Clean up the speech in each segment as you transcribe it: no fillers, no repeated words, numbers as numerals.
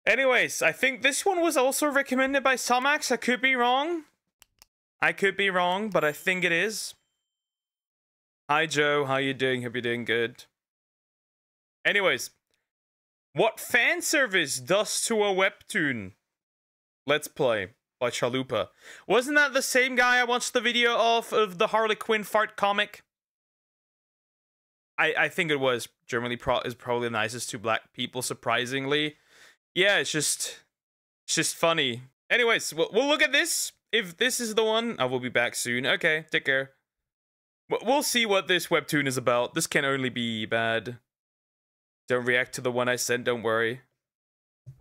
Anyways, I think this one was also recommended by Somax. I could be wrong. But I think it is. Hi, Joe. How you doing? Hope you're doing good. Anyways, what fan service does to a webtoon? Let's Play by Chalupa. Wasn't that the same guy I watched the video of the Harley Quinn fart comic? I think it was. Germany is probably the nicest to black people, surprisingly. Yeah, it's just funny. Anyways, we'll look at this. If this is the one, I will be back soon. Okay, take care. We'll see what this webtoon is about. This can only be bad. Don't react to the one I sent, don't worry.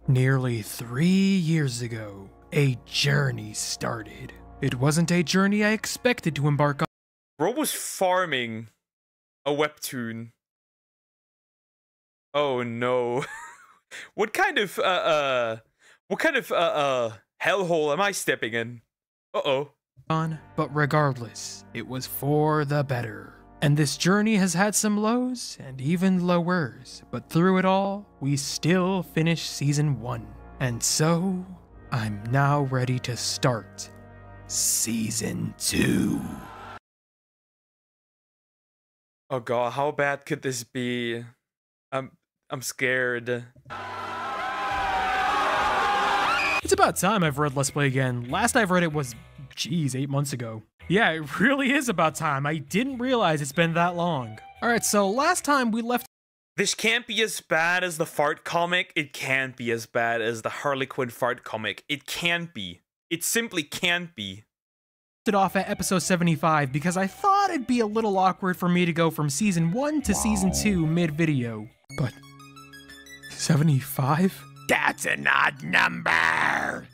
Nearly 3 years ago, a journey started. It wasn't a journey I expected to embark on. Bro was farming a webtoon. Oh no. What kind of hellhole am I stepping in? Uh-oh. But regardless, it was for the better. And this journey has had some lows and even lowers, but through it all, we still finished season 1. And so, I'm now ready to start season 2. Oh god, how bad could this be? I'm scared. It's about time I've read Let's Play again. Last I've read it was, geez, 8 months ago. Yeah, it really is about time. I didn't realize it's been that long. Alright, so last time we left— This can't be as bad as the fart comic. It can't be as bad as the Harley Quinn fart comic. It can't be. It simply can't be. It off at episode 75 because I thought it'd be a little awkward for me to go from season 1 to season 2 mid-video. But 75? That's an odd number!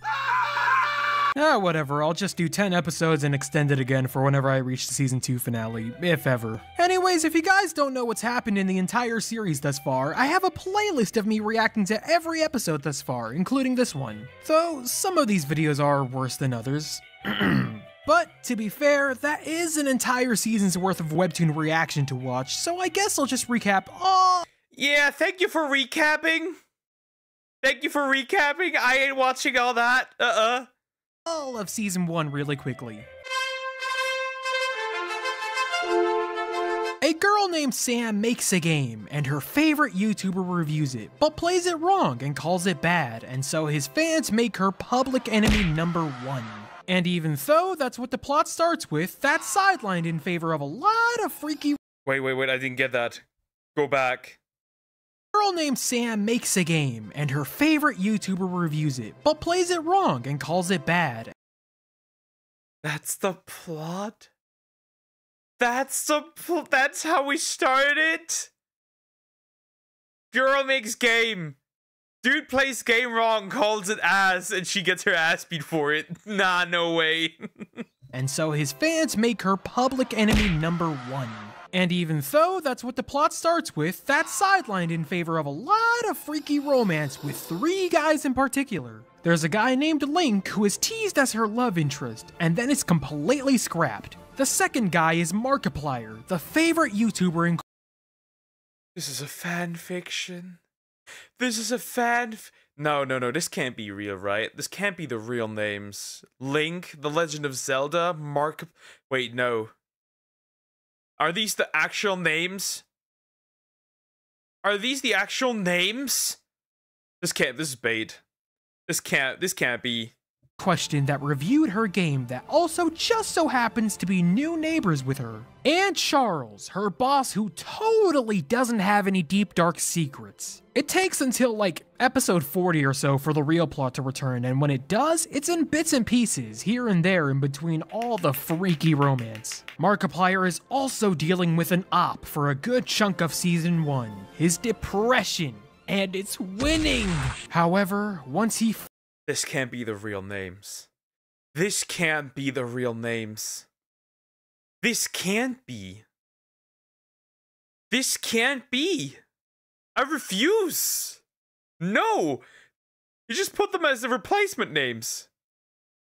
Whatever, I'll just do 10 episodes and extend it again for whenever I reach the season 2 finale, if ever. Anyways, if you guys don't know what's happened in the entire series thus far, I have a playlist of me reacting to every episode thus far, including this one. Though, some of these videos are worse than others. But, to be fair, that is an entire season's worth of webtoon reaction to watch, so I guess I'll just recap all— Yeah, thank you for recapping. Thank you for recapping. I ain't watching all that. all of season 1 really quickly. A girl named Sam makes a game, and her favorite YouTuber reviews it, but plays it wrong and calls it bad, and so his fans make her public enemy number 1. And even though that's what the plot starts with, that's sidelined in favor of a lot of freaky— Wait, I didn't get that. Go back. A girl named Sam makes a game, and her favorite YouTuber reviews it, but plays it wrong and calls it bad. That's the plot? That's how we started? Girl makes game. Dude plays game wrong, calls it ass, and she gets her ass beat for it. Nah, no way. And so his fans make her public enemy number 1. And even though that's what the plot starts with, that's sidelined in favor of a lot of freaky romance with 3 guys in particular. There's a guy named Link who is teased as her love interest, and then it's completely scrapped. The second guy is Markiplier, the favorite YouTuber in— This is a fan fiction. This is a No, this can't be real, right? This can't be the real names. Link, The Legend of Zelda, Wait, no. Are these the actual names? Are these the actual names? This is bait. This can't be. Question that reviewed her game that also just so happens to be new neighbors with her. And Charles, her boss who totally doesn't have any deep dark secrets. It takes until like episode 40 or so for the real plot to return, and when it does, it's in bits and pieces here and there in between all the freaky romance. Markiplier is also dealing with an op for a good chunk of season 1, his depression, and it's winning. However, once he— This can't be the real names. This can't be the real names. This can't be. This can't be. I refuse. No. You just put them as the replacement names.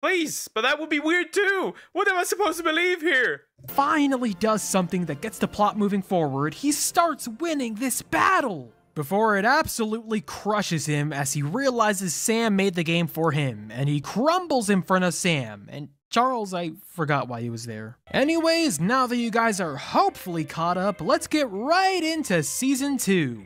Please, but that would be weird too. What am I supposed to believe here? Finally does something that gets the plot moving forward. He starts winning this battle. before it absolutely crushes him as he realizes Sam made the game for him, and he crumbles in front of Sam, and Charles, I forgot why he was there. Anyways, now that you guys are hopefully caught up, let's get right into Season 2.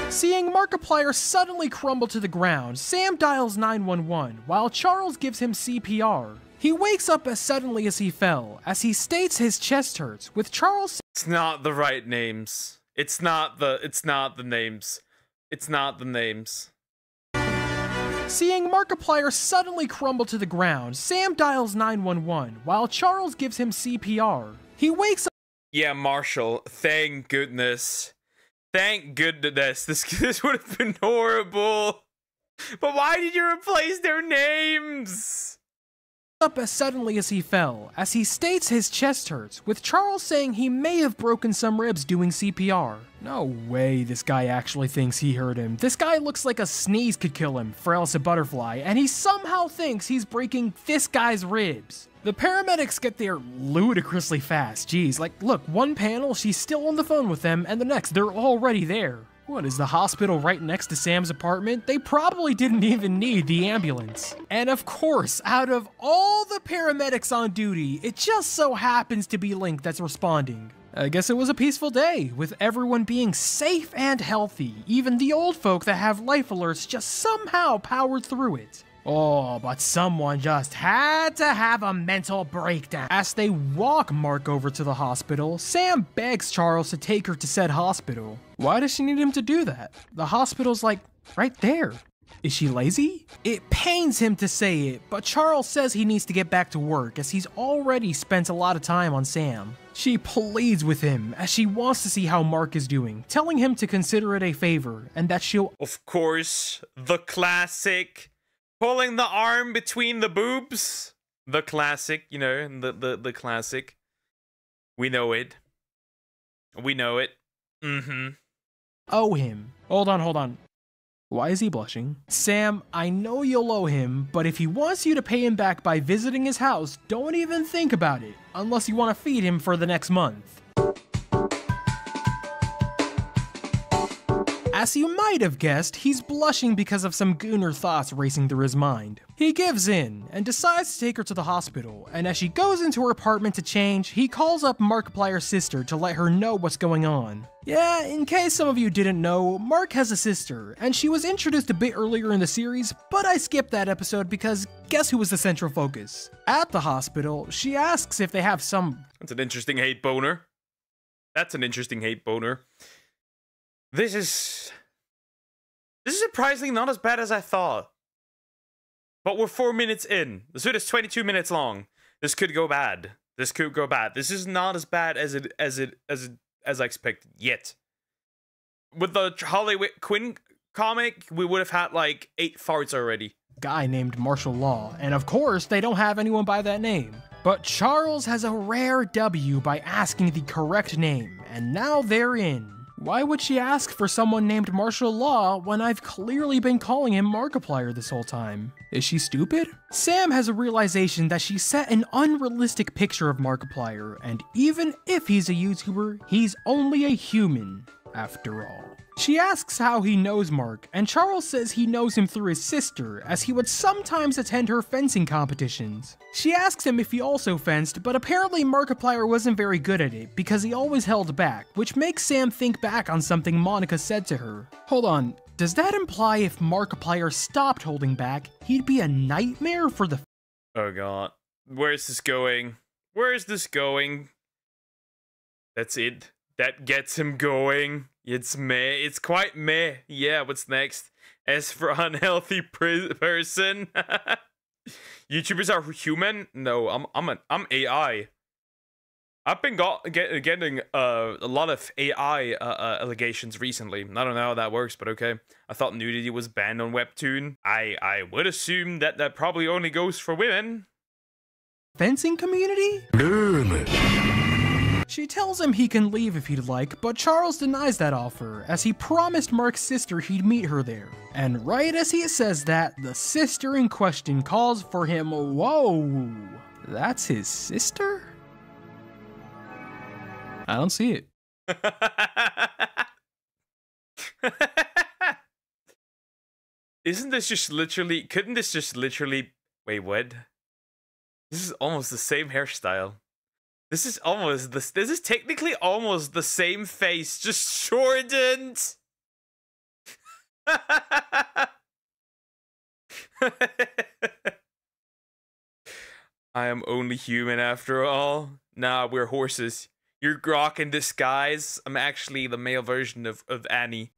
Seeing Markiplier suddenly crumble to the ground, Sam dials 911 while Charles gives him CPR. He wakes up as suddenly as he fell, as he states his chest hurts, with Charles— It's not the right names. It's not the names. It's not the names. Seeing Markiplier suddenly crumble to the ground, Sam dials 911 while Charles gives him CPR. He wakes up— Yeah, Marshall, thank goodness. Thank goodness. This would have been horrible. But why did you replace their names? Up as suddenly as he fell, as he states his chest hurts, with Charles saying he may have broken some ribs doing CPR. No way this guy actually thinks he hurt him. This guy looks like a sneeze could kill him, frail as a butterfly, and he somehow thinks he's breaking this guy's ribs. The paramedics get there ludicrously fast. Jeez, like, look, one panel, she's still on the phone with them, and the next, they're already there. What, is the hospital right next to Sam's apartment? They probably didn't even need the ambulance. And of course, out of all the paramedics on duty, it just so happens to be Link that's responding. I guess it was a peaceful day, with everyone being safe and healthy. Even the old folk that have life alerts just somehow powered through it. Oh, but someone just had to have a mental breakdown. As they walk Mark over to the hospital, Sam begs Charles to take her to said hospital. Why does she need him to do that? The hospital's like, right there. Is she lazy? It pains him to say it, but Charles says he needs to get back to work as he's already spent a lot of time on Sam. She pleads with him as she wants to see how Mark is doing, telling him to consider it a favor and that she'll— Of course, the classic. Pulling the arm between the boobs. The classic, you know, the classic. We know it. We know it. owe him. Hold on. Why is he blushing? Sam, I know you'll owe him, but if he wants you to pay him back by visiting his house, don't even think about it, unless you want to feed him for the next month. As you might have guessed, he's blushing because of some gooner thoughts racing through his mind. He gives in, and decides to take her to the hospital, and as she goes into her apartment to change, he calls up Markiplier's sister to let her know what's going on. Yeah, in case some of you didn't know, Mark has a sister, and she was introduced a bit earlier in the series, but I skipped that episode because guess who was the central focus? At the hospital, she asks if they have some— That's an interesting hate boner. That's an interesting hate boner. This is surprisingly not as bad as I thought. But we're 4 minutes in. The suit is 22 minutes long. This could go bad. This could go bad. This is not as bad as I expected yet. With the Harley Quinn comic, we would have had like 8 farts already. Guy named Martial Law, and of course they don't have anyone by that name. But Charles has a rare W by asking the correct name, and now they're in. Why would she ask for someone named Martial Law when I've clearly been calling him Markiplier this whole time? Is she stupid? Sam has a realization that she set an unrealistic picture of Markiplier, and even if he's a YouTuber, he's only a human, after all. She asks how he knows Mark, and Charles says he knows him through his sister, as he would sometimes attend her fencing competitions. She asks him if he also fenced, but apparently Markiplier wasn't very good at it, because he always held back, which makes Sam think back on something Monica said to her. Hold on, does that imply if Markiplier stopped holding back, he'd be a nightmare for the— Oh god. Where's this going? Where is this going? That's it. That gets him going. It's meh. It's quite meh. Yeah, what's next? As for unhealthy person. YouTubers are human? No, I'm AI. I've been getting a lot of AI allegations recently. I don't know how that works, but okay. I thought nudity was banned on Webtoon. I would assume that probably only goes for women. Fencing community? She tells him he can leave if he'd like, but Charles denies that offer, as he promised Mark's sister he'd meet her there. And right as he says that, the sister in question calls for him. Whoa, that's his sister? I don't see it. Isn't this just literally... Couldn't this just literally... Wait, what? This is almost the same hairstyle. This is almost... This is technically almost the same face, just shortened! I am only human after all. Nah, we're horses. You're Grok in disguise. I'm actually the male version of Annie.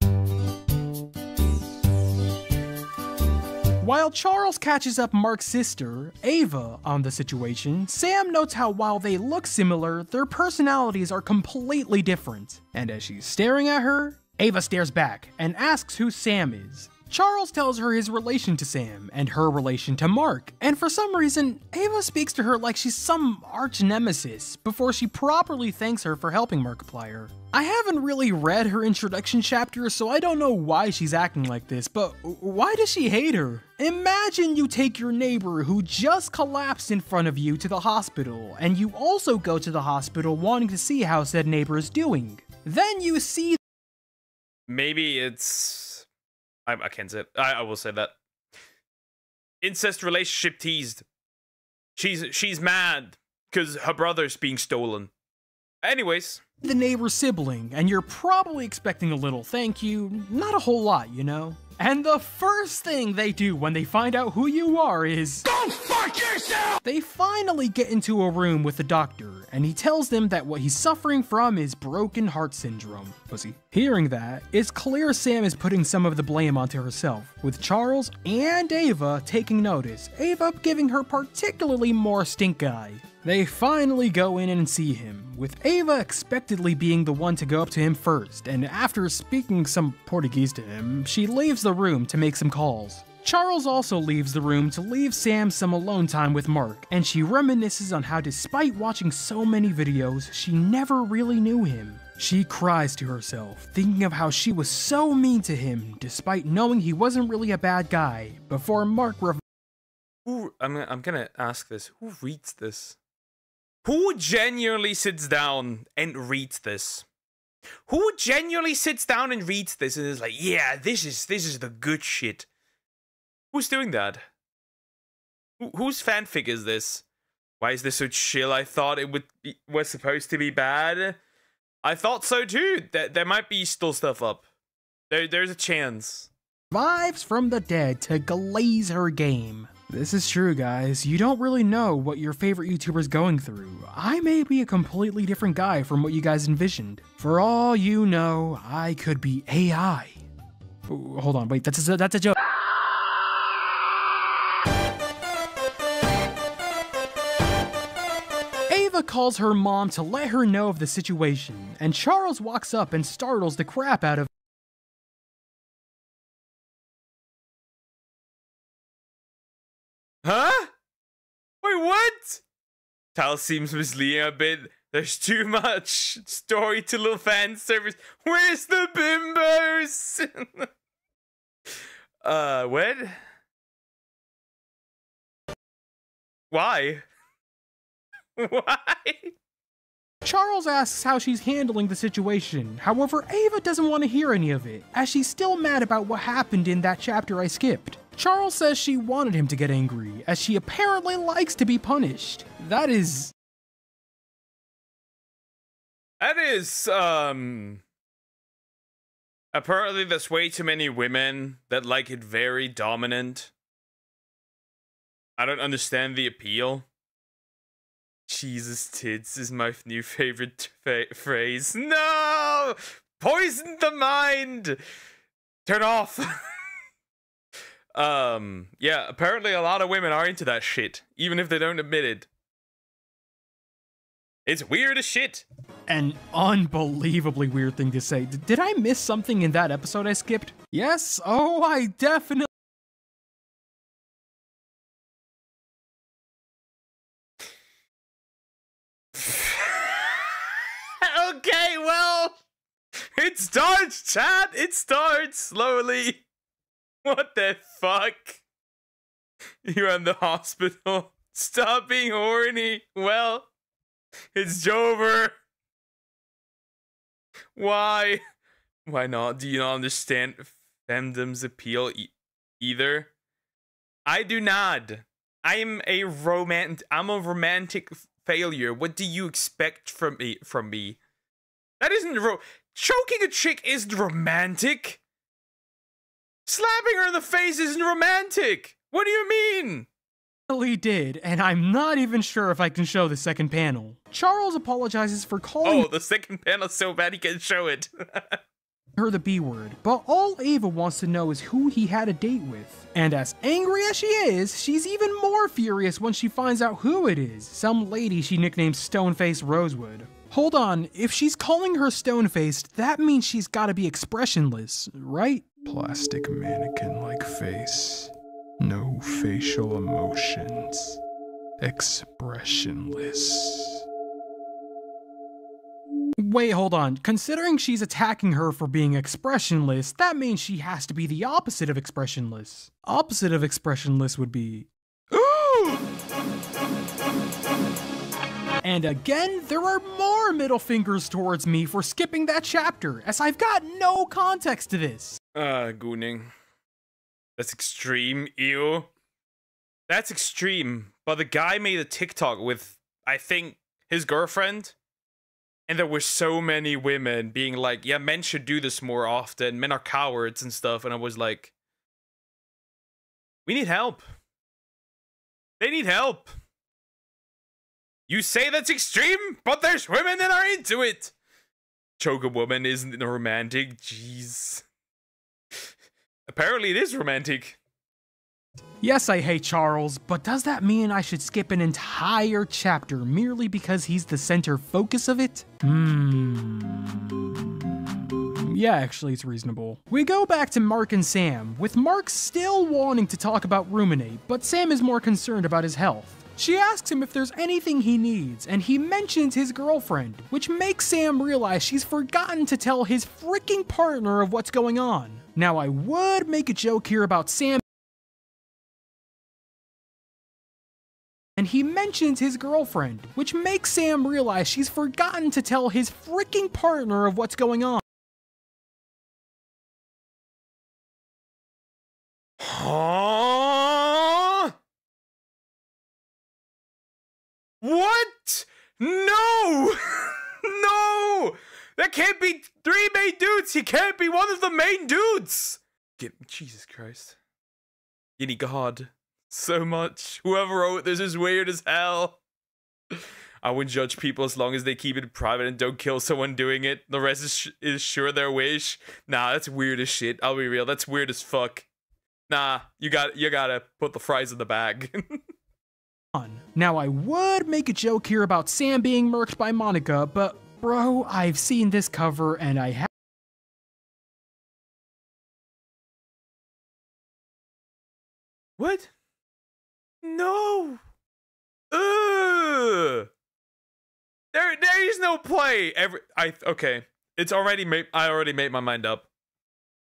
While Charles catches up Mark's sister, Ava, on the situation, Sam notes how while they look similar, their personalities are completely different. And as she's staring at her, Ava stares back and asks who Sam is. Charles tells her his relation to Sam and her relation to Mark, and for some reason, Ava speaks to her like she's some arch nemesis before she properly thanks her for helping Markiplier. I haven't really read her introduction chapter, so I don't know why she's acting like this, but why does she hate her? Imagine you take your neighbor who just collapsed in front of you to the hospital, and you also go to the hospital wanting to see how said neighbor is doing. Then you see... Maybe it's... I can't say it. I will say that. Incest relationship teased. She's mad because her brother's being stolen. Anyways. The neighbor's sibling, and you're probably expecting a little thank you, not a whole lot, you know? And the first thing they do when they find out who you are is... Go fuck yourself! They finally get into a room with the doctor, and he tells them that what he's suffering from is broken heart syndrome. Pussy. Hearing that, it's clear Sam is putting some of the blame onto herself, with Charles and Ava taking notice, Ava giving her particularly more stink eye. They finally go in and see him, with Ava expectedly being the one to go up to him first, and after speaking some Portuguese to him, she leaves the room to make some calls. Charles also leaves the room to leave Sam some alone time with Mark, and she reminisces on how despite watching so many videos, she never really knew him. She cries to herself, thinking of how she was so mean to him, despite knowing he wasn't really a bad guy, before Mark I'm gonna ask this. Who reads this? Who genuinely sits down and reads this? Who genuinely sits down and reads this and is like, yeah, this is the good shit? Who's doing that? Whose fanfic is this? Why is this so chill? I thought it was supposed to be bad. I thought so too. There might be still stuff up. There's a chance. Vibes from the dead to glaze her game. This is true, guys. You don't really know what your favorite YouTuber's going through. I may be a completely different guy from what you guys envisioned. For all you know, I could be AI. Ooh, hold on, wait, that's a joke. Ava calls her mom to let her know of the situation, and Charles walks up and startles the crap out of Huh? Wait, what? Tal seems misleading a bit. There's too much story to little fan service. Where's the bimbos? What? Why? Why? Charles asks how she's handling the situation. However, Ava doesn't want to hear any of it, as she's still mad about what happened in that chapter I skipped. Charles says she wanted him to get angry, as she apparently likes to be punished. That is, apparently there's way too many women that like it very dominant. I don't understand the appeal. Jesus tits is my new favorite phrase. No! Poison the mind! Turn off! Yeah, apparently a lot of women are into that shit, even if they don't admit it. It's weird as shit. an unbelievably weird thing to say. Did I miss something in that episode I skipped? Yes? Oh, I definitely... Okay, well, it starts, chat. It starts slowly. What the fuck? You're in the hospital. Stop being horny. Well, it's over. Why? Why not? Do you not understand fandom's appeal either? I do not. I'm a romantic failure. What do you expect from me? That isn't choking a chick isn't romantic. Slapping her in the face isn't romantic. What do you mean? He did, and I'm not even sure if I can show the second panel. Charles apologizes for calling the second panel's so bad he can show it. her the B word, but all Ava wants to know is who he had a date with. And as angry as she is, she's even more furious when she finds out who it is, some lady she nicknamed Stone-Faced Rosewood. Hold on, if she's calling her stone-faced, that means she's gotta be expressionless, right? Plastic mannequin-like face. No facial emotions. Expressionless. Wait, hold on. Considering she's attacking her for being expressionless, that means she has to be the opposite of expressionless. Opposite of expressionless would be... And again, there are more middle fingers towards me for skipping that chapter, as I've got no context to this. Gooning. That's extreme, ew. That's extreme. But the guy made a TikTok with, I think, his girlfriend. And there were so many women being like, yeah, men should do this more often. Men are cowards and stuff. And I was like, we need help. They need help. You say that's extreme, but there's women that are into it. Choke a woman isn't romantic. Jeez. Apparently it is romantic. Yes, I hate Charles, but does that mean I should skip an entire chapter merely because he's the center focus of it? Yeah, actually, it's reasonable. We go back to Mark and Sam, with Mark still wanting to talk about Ruminate, but Sam is more concerned about his health. She asks him if there's anything he needs, and he mentions his girlfriend, which makes Sam realize she's forgotten to tell his freaking partner of what's going on. Now, I would make a joke here about Sam, and he mentions his girlfriend, which makes Sam realize she's forgotten to tell his freaking partner of what's going on. Huh? What? No! No! That can't be 3 main dudes! He can't be one of the main dudes! Jesus Christ. You need God so much. Whoever wrote this is weird as hell. I wouldn't judge people as long as they keep it private and don't kill someone doing it. The rest is sure their wish. Nah, that's weird as shit. I'll be real. That's weird as fuck. Nah, you gotta put the fries in the bag. Now, I would make a joke here about Sam being murked by Monica, but bro, I've seen this cover and I have. What? No. Ugh. There is no play. Okay. It's already made. I already made my mind up.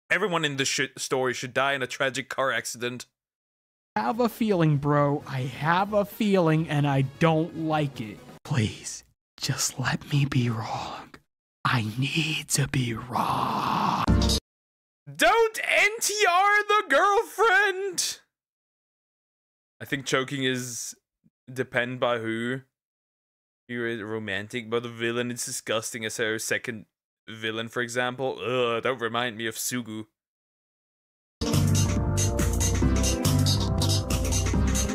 Everyone in this story should die in a tragic car accident. I have a feeling, bro. I have a feeling and I don't like it. Please, just let me be wrong. I need to be wrong. Don't NTR the girlfriend! I think choking is depend by who. You're romantic, but the villain is disgusting as her second villain, for example. Ugh, don't remind me of Sugu.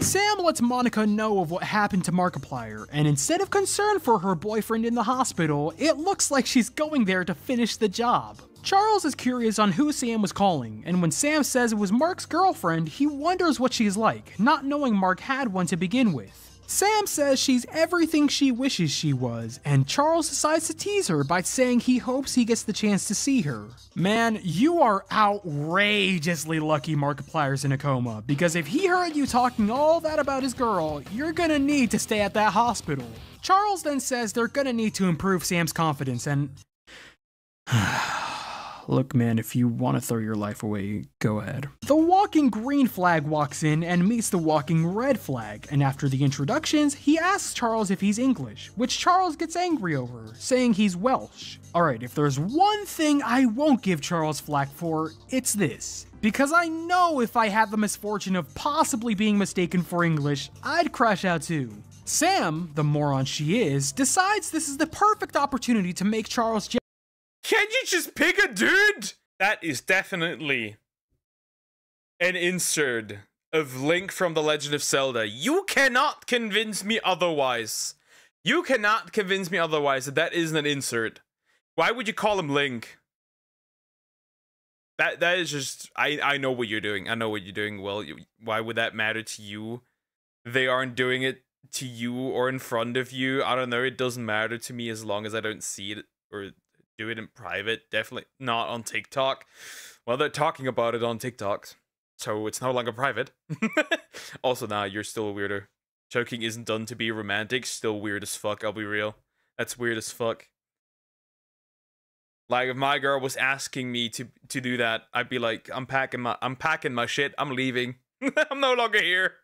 Sam lets Monica know of what happened to Markiplier, and instead of concern for her boyfriend in the hospital, it looks like she's going there to finish the job. Charles is curious on who Sam was calling, and when Sam says it was Mark's girlfriend, he wonders what she's like, not knowing Mark had one to begin with. Sam says she's everything she wishes she was, and Charles decides to tease her by saying he hopes he gets the chance to see her. Man, you are outrageously lucky Markiplier's in a coma, because if he heard you talking all that about his girl, you're gonna need to stay at that hospital. Charles then says they're gonna need to improve Sam's confidence, and... Look, man, if you want to throw your life away, go ahead. The walk walking green flag walks in and meets the walking red flag, and after the introductions, he asks Charles if he's English, which Charles gets angry over, saying he's Welsh. Alright, if there's one thing I won't give Charles flack for, it's this. Because I know if I had the misfortune of possibly being mistaken for English, I'd crash out too. Sam, the moron she is, decides this is the perfect opportunity to make Charles jealous. Can you just pick a dude? That is definitely an insert of Link from The Legend of Zelda. You cannot convince me otherwise. You cannot convince me otherwise that that isn't an insert. Why would you call him Link? That is just... I know what you're doing. I know what you're doing. Well, why would that matter to you? They aren't doing it to you or in front of you. I don't know. It doesn't matter to me as long as I don't see it or do it in private. Definitely not on TikTok. Well, they're talking about it on TikTok, so it's no longer private. Also, nah, you're still a weirdo. Choking isn't done to be romantic. Still weird as fuck, I'll be real. That's weird as fuck. Like, if my girl was asking me to do that, I'd be like, I'm packing my shit, I'm leaving. I'm no longer here.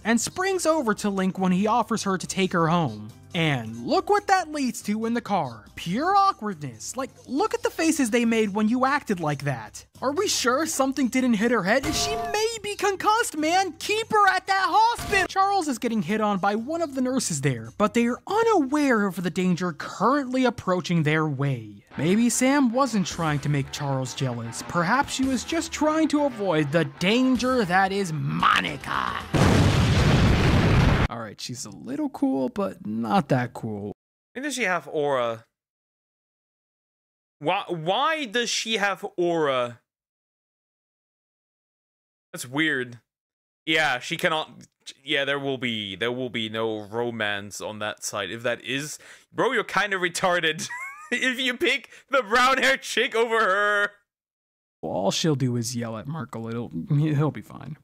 And springs over to Link when he offers her to take her home. And look what that leads to in the car. Pure awkwardness. Like, look at the faces they made when you acted like that. Are we sure something didn't hit her head? She may be concussed, man. Keep her at that hospital. Charles is getting hit on by one of the nurses there, but they are unaware of the danger currently approaching their way. Maybe Sam wasn't trying to make Charles jealous. Perhaps she was just trying to avoid the danger that is Monica. Alright, she's a little cool, but not that cool. Why does she have aura? Why does she have aura? That's weird. Yeah, she cannot... Yeah, there will be no romance on that side. If that is... Bro, you're kind of retarded. If you pick the brown-haired chick over her. Well, all she'll do is yell at Merkel. He'll be fine.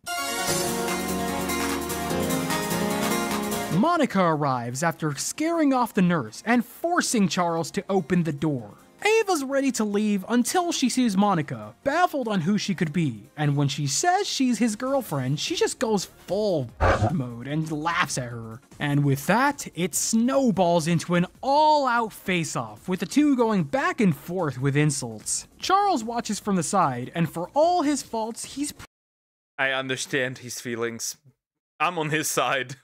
Monica arrives after scaring off the nurse and forcing Charles to open the door. Ava's ready to leave until she sees Monica, baffled on who she could be, and when she says she's his girlfriend, she just goes full mode and laughs at her. And with that, it snowballs into an all-out face-off, with the two going back and forth with insults. Charles watches from the side, and for all his faults, I understand his feelings. I'm on his side.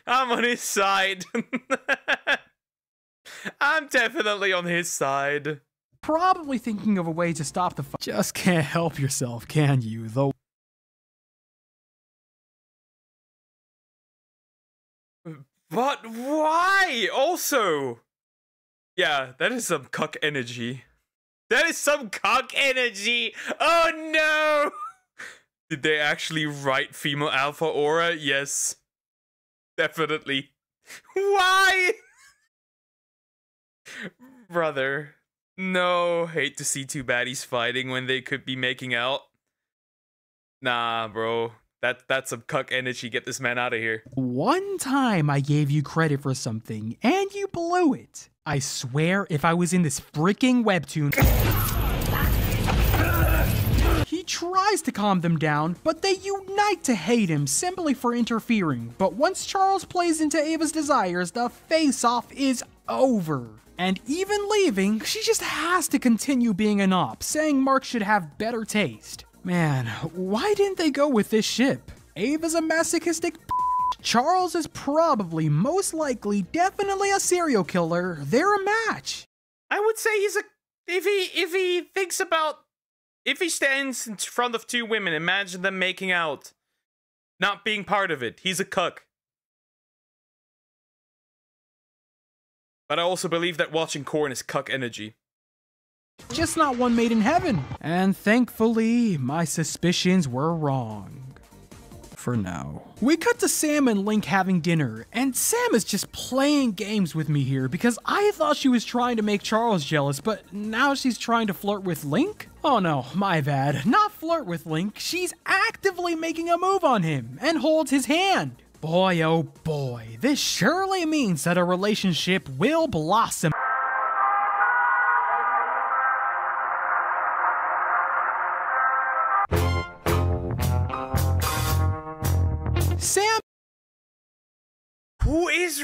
I'm on his side. I'm definitely on his side. Probably thinking of a way to stop the fight. Just can't help yourself, can you? Though. But why? Also, yeah, that is some cuck energy. That is some cuck energy. Oh no! Did they actually write female alpha aura? Yes. Definitely. Why? Brother. No, hate to see two baddies fighting when they could be making out. Nah, bro. That's some cuck energy. Get this man out of here. One time I gave you credit for something, and you blew it. I swear if I was in this freaking Webtoon... He tries to calm them down, but they unite to hate him simply for interfering. But once Charles plays into Ava's desires, the face-off is over. And even leaving, she just has to continue being an op, saying Mark should have better taste. Man, why didn't they go with this ship? Ava's a masochistic Charles is probably, most likely, definitely a serial killer. They're a match. I would say he's a... If he thinks about... If he stands in front of two women, imagine them making out. Not being part of it. He's a cuck. But I also believe that watching Korn is cuck energy. Just not one made in heaven. And thankfully, my suspicions were wrong. For now. We cut to Sam and Link having dinner, and Sam is just playing games with me here because I thought she was trying to make Charles jealous, but now she's trying to flirt with Link? Oh no, my bad. Not flirt with Link, she's actively making a move on him and holds his hand. Boy oh boy, this surely means that a relationship will blossom.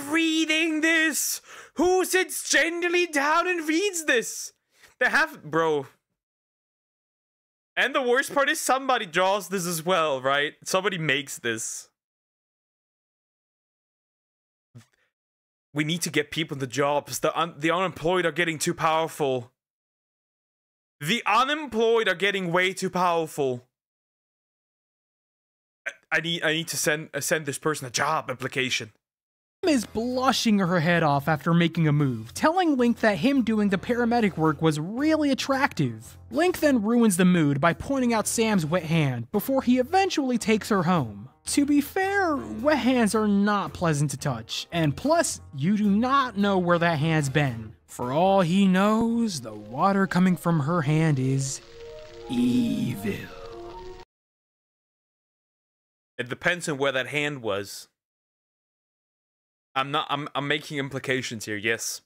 reading this? Who sits gingerly down and reads this? Bro. And the worst part is somebody draws this as well, right? Somebody makes this. We need to get people the jobs. The unemployed are getting too powerful. The unemployed are getting way too powerful. I need to send this person a job application. Is blushing her head off after making a move, telling Link that him doing the paramedic work was really attractive. Link then ruins the mood by pointing out Sam's wet hand before he eventually takes her home. To be fair, wet hands are not pleasant to touch, and plus, you do not know where that hand's been. For all he knows, the water coming from her hand is evil. It depends on where that hand was. I'm making implications here, yes.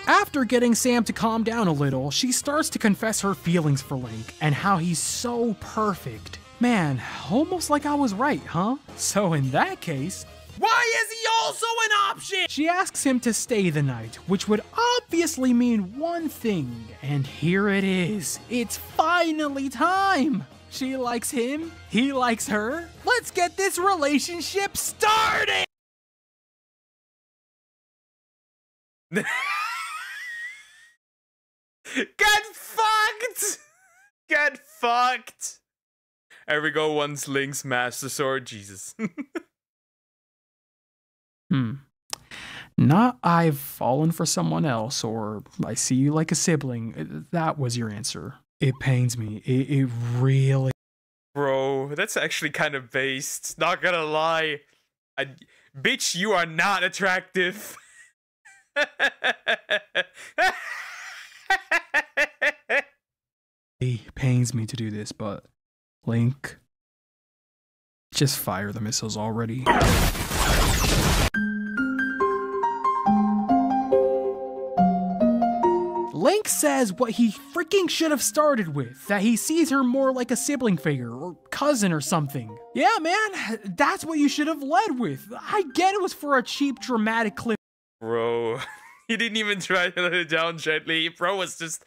After getting Sam to calm down a little, she starts to confess her feelings for Link and how he's so perfect. Man, almost like I was right, huh? So in that case, why is he also an option? She asks him to stay the night, which would obviously mean one thing, and here it is. It's finally time! She likes him, he likes her. Let's get this relationship started! Get fucked! Get fucked! There we go, once Link's Master Sword, Jesus. Not I've fallen for someone else, or I see you like a sibling. That was your answer. It pains me. It really... Bro, that's actually kind of based. Not gonna lie. Bitch, you are not attractive. It pains me to do this, but Link, just fire the missiles already. Link says what he freaking should have started with, that he sees her more like a sibling figure or cousin or something. Yeah, man, that's what you should have led with. I get it was for a cheap dramatic clip. Bro, he didn't even try to let it down gently. Bro was just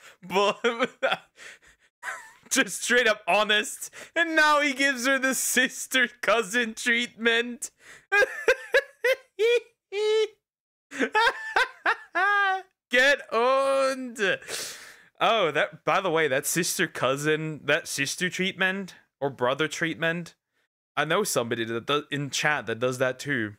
just straight up honest. And now he gives her the sister cousin treatment. Get owned. Oh, that, by the way, that sister cousin, that sister treatment or brother treatment, I know somebody that does in chat that does that too.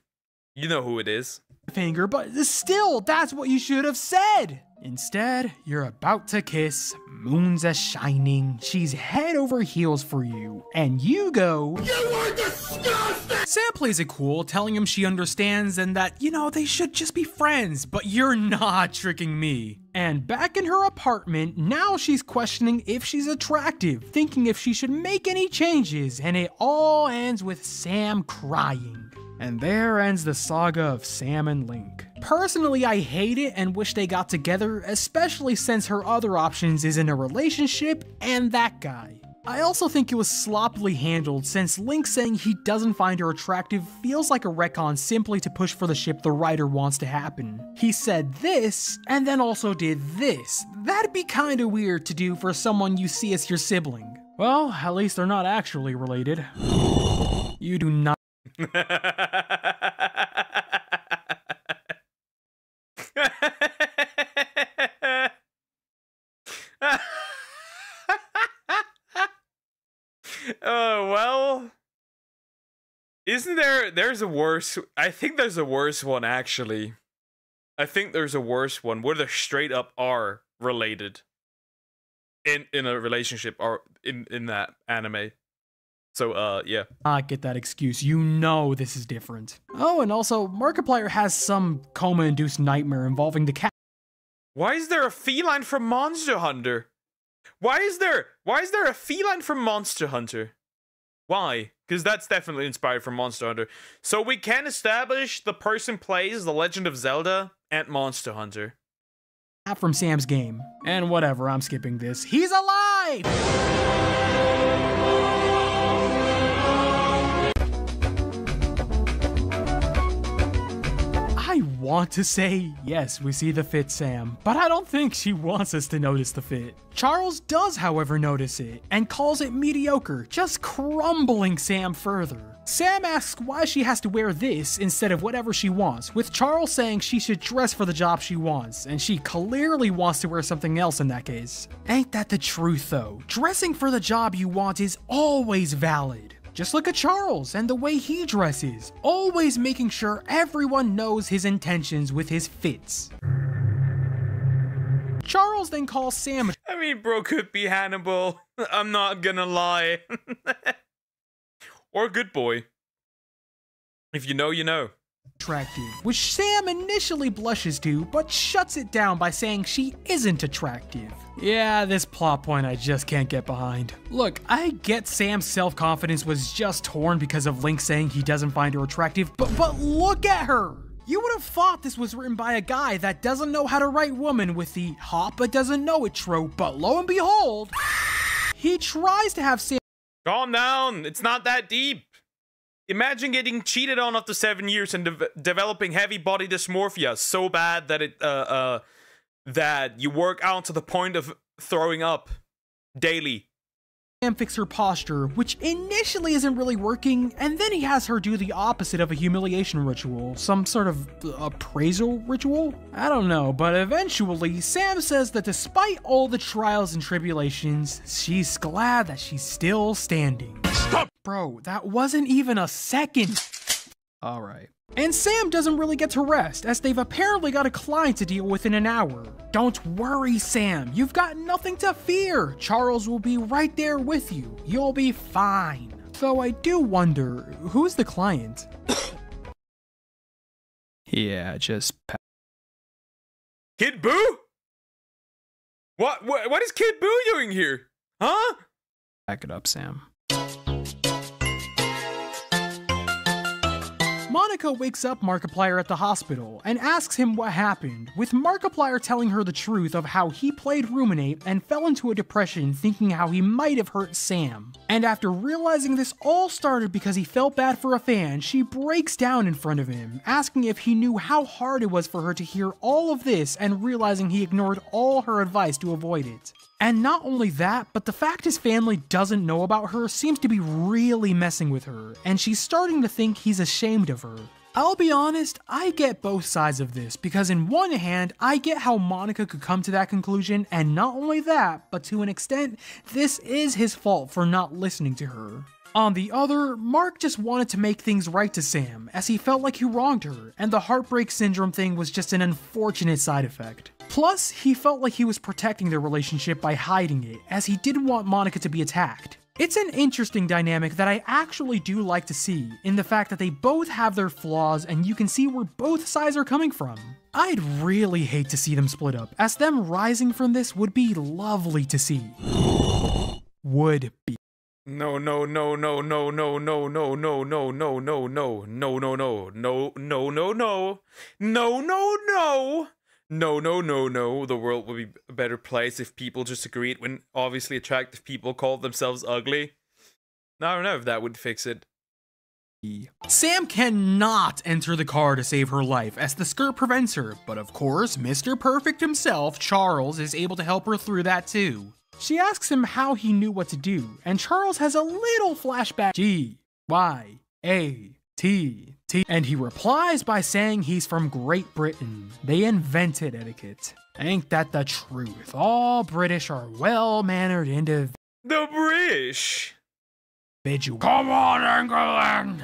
You know who it is. Finger, but still, that's what you should have said. Instead, you're about to kiss, moon's a shining, she's head over heels for you, and you go, "You are disgusting!" Sam plays it cool, telling him she understands and that, you know, they should just be friends, but you're not tricking me. And back in her apartment, now she's questioning if she's attractive, thinking if she should make any changes, and it all ends with Sam crying. And there ends the saga of Sam and Link. Personally, I hate it and wish they got together, especially since her other options is in a relationship and that guy. I also think it was sloppily handled, since Link saying he doesn't find her attractive feels like a retcon simply to push for the ship the writer wants to happen. He said this, and then also did this. That'd be kinda weird to do for someone you see as your sibling. Well, at least they're not actually related. You do not. Well, isn't there's a worse, I think there's a worse one actually. I think there's a worse one where they straight up are related in a relationship or in that anime. So, yeah. I get that excuse. You know this is different. Oh, and also, Markiplier has some coma-induced nightmare involving the cat. Why is there a feline from Monster Hunter? Why is there a feline from Monster Hunter? Why? Because that's definitely inspired from Monster Hunter. So we can establish the person plays The Legend of Zelda and Monster Hunter. From Sam's game. And whatever, I'm skipping this. He's alive! want to say, yes, we see the fit, Sam, but I don't think she wants us to notice the fit. Charles does, however, notice it and calls it mediocre, just crumbling Sam further. Sam asks why she has to wear this instead of whatever she wants, with Charles saying she should dress for the job she wants, and she clearly wants to wear something else in that case. Ain't that the truth though? Dressing for the job you want is always valid. Just look at Charles and the way he dresses, always making sure everyone knows his intentions with his fits. Charles then calls Sam I mean, bro could be Hannibal. I'm not gonna lie. Or a good boy. If you know, you know. attractive, which Sam initially blushes to, but shuts it down by saying she isn't attractive. Yeah, this plot point I just can't get behind. Look, I get Sam's self-confidence was just torn because of Link saying he doesn't find her attractive, but look at her! You would have thought this was written by a guy that doesn't know how to write woman with the hot but doesn't know it trope, but lo and behold, he tries to have Sam— Calm down, it's not that deep. Imagine getting cheated on after 7 years and developing heavy body dysmorphia so bad that that you work out to the point of throwing up daily. Sam fix her posture, which initially isn't really working, and then he has her do the opposite of a humiliation ritual, some sort of appraisal ritual? I don't know, but eventually, Sam says that despite all the trials and tribulations, she's glad that she's still standing. Stop! Bro, that wasn't even a second. Alright. And Sam doesn't really get to rest, as they've apparently got a client to deal with in an hour. Don't worry, Sam. You've got nothing to fear. Charles will be right there with you. You'll be fine. Though I do wonder, who's the client? Yeah, just Kid Boo? What is Kid Boo doing here? Huh? back it up, Sam. Monica wakes up Markiplier at the hospital and asks him what happened, with Markiplier telling her the truth of how he played Ruminate and fell into a depression thinking how he might have hurt Sam. And after realizing this all started because he felt bad for a fan, she breaks down in front of him, asking if he knew how hard it was for her to hear all of this and realizing he ignored all her advice to avoid it. And not only that, but the fact his family doesn't know about her seems to be really messing with her, and she's starting to think he's ashamed of her. I'll be honest, I get both sides of this, because in one hand, I get how Monica could come to that conclusion, and not only that, but to an extent, this is his fault for not listening to her. On the other, Mark just wanted to make things right to Sam, as he felt like he wronged her, and the heartbreak syndrome thing was just an unfortunate side effect. Plus, he felt like he was protecting their relationship by hiding it, as he didn't want Monica to be attacked. It's an interesting dynamic that I actually do like to see, in the fact that they both have their flaws and you can see where both sides are coming from. I'd really hate to see them split up, as them rising from this would be lovely to see. Would be. No. The world would be a better place if people just agreed when obviously attractive people called themselves ugly. I don't know if that would fix it. Sam cannot enter the car to save her life as the skirt prevents her, but of course, Mr. Perfect himself, Charles, is able to help her through that too. She asks him how he knew what to do, and Charles has a little flashback. G-Y-A-T-T, and he replies by saying he's from Great Britain. They invented etiquette. Ain't that the truth? All British are well-mannered individuals. The British. Come on, England!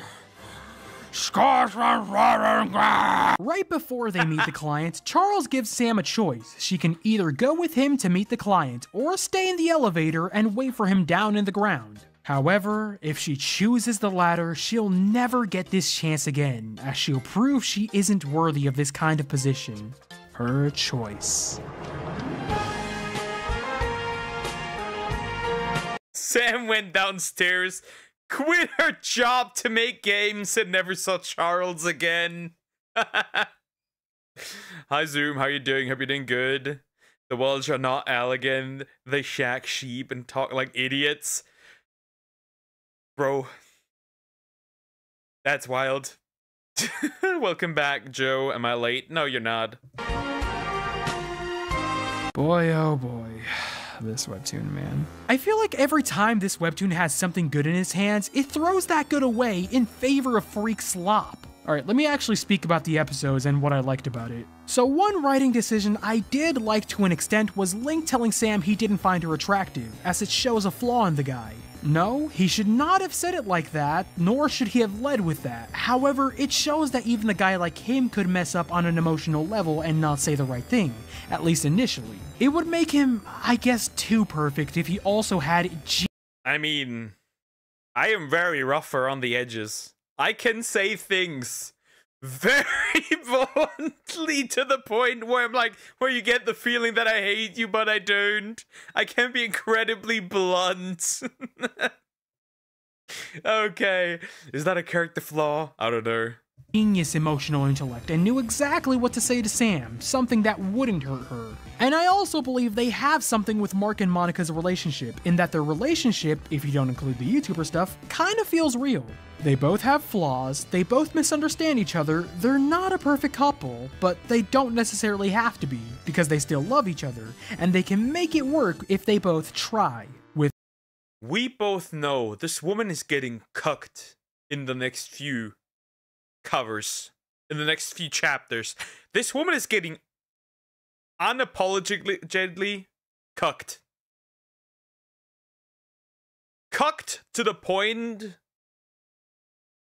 Scotland, right before they meet the client, Charles gives Sam a choice. She can either go with him to meet the client, or stay in the elevator and wait for him down in the ground. However, if she chooses the latter, she'll never get this chance again, as she'll prove she isn't worthy of this kind of position. Her choice. Sam went downstairs, quit her job to make games, and never saw Charles again. Hi Zoom, how you doing? Hope you're doing good. The Welsh are not elegant. They shack sheep and talk like idiots. Bro. That's wild. Welcome back, Joe. Am I late? No, you're not. Boy, oh boy. This webtoon, man. I feel like every time this webtoon has something good in its hands, it throws that good away in favor of freak slop. Alright, let me actually speak about the episodes and what I liked about it. So one writing decision I did like to an extent was Link telling Sam he didn't find her attractive, as it shows a flaw in the guy. No, he should not have said it like that, nor should he have led with that. However, it shows that even a guy like him could mess up on an emotional level and not say the right thing, at least initially. It would make him, I guess, too perfect if he also had I mean, I am very rougher on the edges. I can say things very bluntly to the point where I'm like, where you get the feeling that I hate you, but I don't. I can be incredibly blunt. Okay, is that a character flaw? I don't know. genius emotional intellect and knew exactly what to say to Sam, something that wouldn't hurt her. And I also believe they have something with Mark and Monica's relationship, in that their relationship, if you don't include the YouTuber stuff, kinda feels real. They both have flaws, they both misunderstand each other, they're not a perfect couple, but they don't necessarily have to be, because they still love each other, and they can make it work if they both try. We both know this woman is getting cucked in the next few covers, in the next few chapters. This woman is getting unapologetically cucked. Cucked to the point...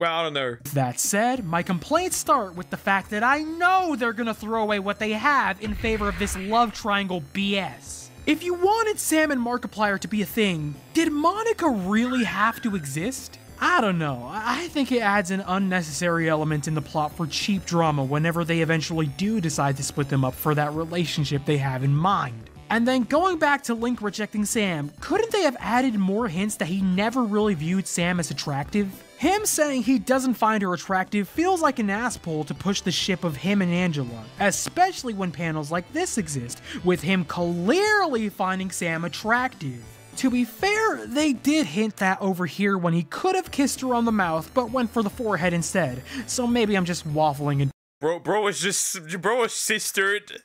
Well, I don't know. That said, my complaints start with the fact that I know they're gonna throw away what they have in favor of this love triangle BS. If you wanted Sam and Markiplier to be a thing, did Monica really have to exist? I don't know. I think it adds an unnecessary element in the plot for cheap drama whenever they eventually do decide to split them up for that relationship they have in mind. And then going back to Link rejecting Sam, couldn't they have added more hints that he never really viewed Sam as attractive? Him saying he doesn't find her attractive feels like an ass pull to push the ship of him and Angela, especially when panels like this exist, with him clearly finding Sam attractive. To be fair, they did hint that over here when he could have kissed her on the mouth, but went for the forehead instead, so maybe I'm just waffling and Bro is sistered.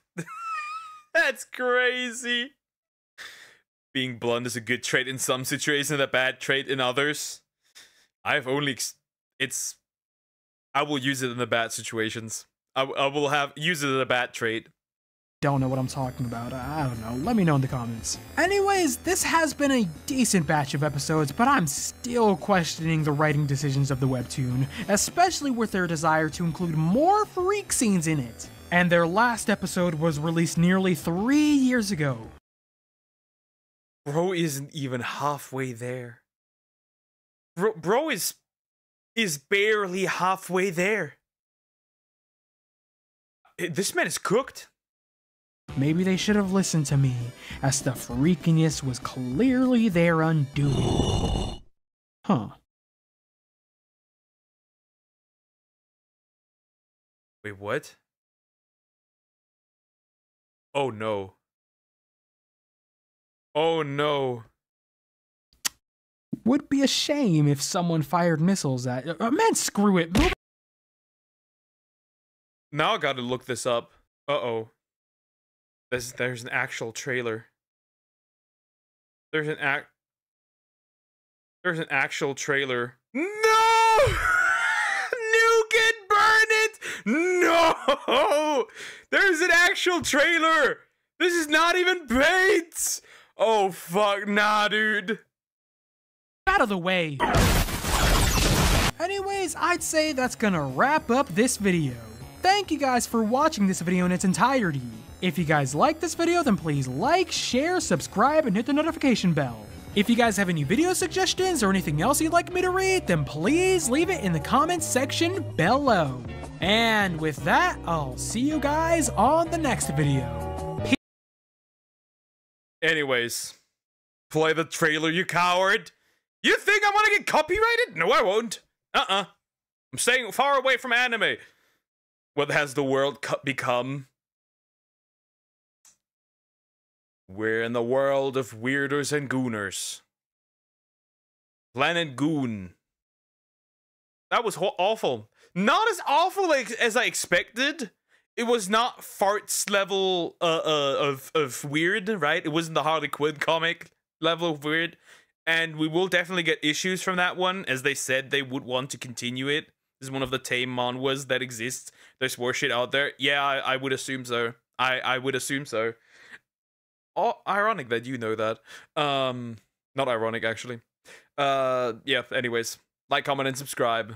That's crazy. Being blunt is a good trait in some situations and a bad trait in others. I've only... I will use it in the bad situations. I will use it as a bad trait. don't know what I'm talking about. I don't know. Let me know in the comments. Anyways, this has been a decent batch of episodes, but I'm still questioning the writing decisions of the webtoon, especially with their desire to include more freak scenes in it. And their last episode was released nearly 3 years ago. Bro isn't even halfway there. Bro is barely halfway there. This man is cooked. Maybe they should have listened to me, as the freakiness was clearly their undoing. Huh. Wait, what? Oh no. Oh no. Would be a shame if someone fired missiles at... man, screw it. Move. Now I gotta look this up. Uh-oh. There's an actual trailer. There's an actual trailer. No! Nuke it, burn it! No! There's an actual trailer! This is not even bait! Oh fuck, nah, dude. Out of the way. Anyways, I'd say that's gonna wrap up this video. Thank you guys for watching this video in its entirety. If you guys like this video, then please like, share, subscribe, and hit the notification bell. If you guys have any video suggestions or anything else you'd like me to read, then please leave it in the comments section below. And with that, I'll see you guys on the next video. Anyways, play the trailer, you coward. You think I'm gonna get copyrighted? No, I won't. I'm staying far away from anime. What has the world become? We're in the world of weirders and gooners. Planet Goon. That was awful. Not as awful as I expected. It was not farts level of weird, right? It wasn't the Harley Quinn comic level of weird. And we will definitely get issues from that one, as they said they would want to continue it. This is one of the tame manhwas that exists. There's worse shit out there. Yeah, I would assume so. I would assume so. Oh, ironic that you know that. Not ironic, actually. Yeah, anyways. Like, comment, and subscribe.